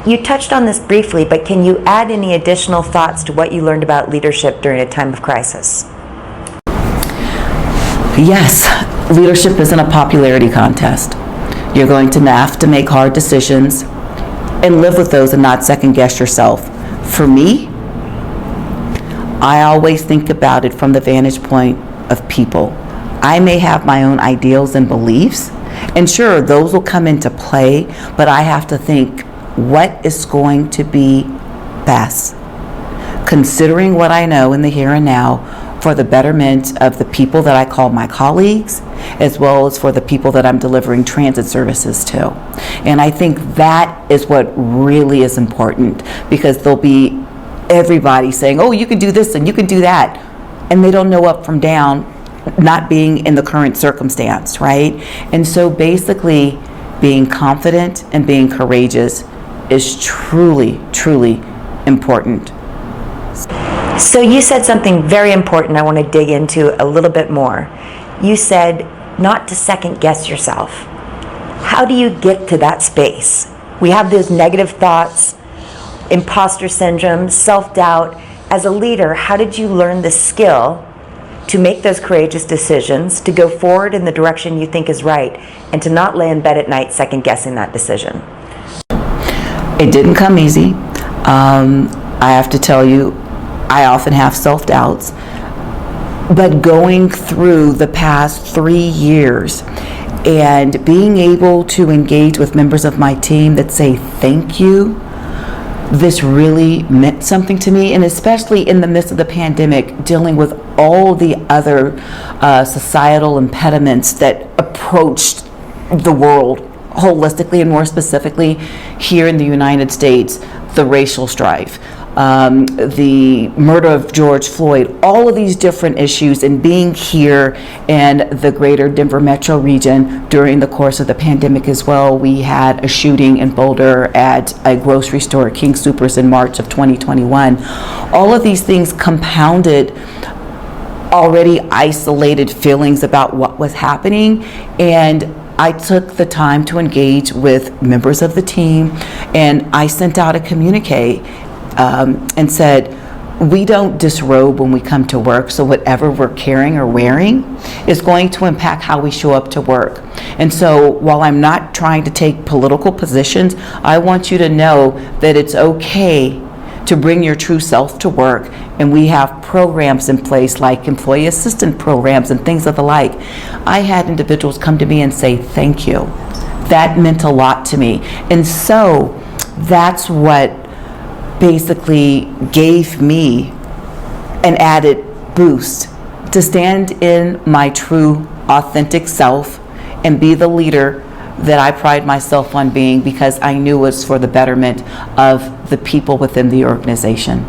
You touched on this briefly, but can you add any additional thoughts to what you learned about leadership during a time of crisis? Yes, leadership isn't a popularity contest. You're going to have to make hard decisions and live with those and not second guess yourself. For me, I always think about it from the vantage point of people. I may have my own ideals and beliefs, and sure, those will come into play, but I have to think, what is going to be best? Considering what I know in the here and now for the betterment of the people that I call my colleagues, as well as for the people that I'm delivering transit services to. And I think that is what really is important, because there'll be everybody saying, oh, you can do this and you can do that, and they don't know up from down, not being in the current circumstance, right? And so basically being confident and being courageous is truly, truly important. So you said something very important I want to dig into a little bit more. You said not to second guess yourself. How do you get to that space? We have those negative thoughts, imposter syndrome, self-doubt. As a leader, how did you learn the skill to make those courageous decisions, to go forward in the direction you think is right, and to not lay in bed at night second guessing that decision? It didn't come easy. I have to tell you, I often have self-doubts, but going through the past 3 years and being able to engage with members of my team that say thank you, this really meant something to me, and especially in the midst of the pandemic, dealing with all the other societal impediments that approached the world holistically, and more specifically here in the United States, the racial strife, the murder of George Floyd, all of these different issues, and being here in the greater Denver metro region during the course of the pandemic as well. We had a shooting in Boulder at a grocery store, King Soopers, in March of 2021. All of these things compounded already isolated feelings about what was happening, and I took the time to engage with members of the team, and I sent out a communique and said, we don't disrobe when we come to work, so whatever we're carrying or wearing is going to impact how we show up to work. And so while I'm not trying to take political positions, I want you to know that it's okay to bring your true self to work, and we have programs in place like employee assistance programs and things of the like. I had individuals come to me and say thank you. That meant a lot to me, and so that's what basically gave me an added boost to stand in my true authentic self and be the leader that I pride myself on being, because I knew it was for the betterment of the people within the organization.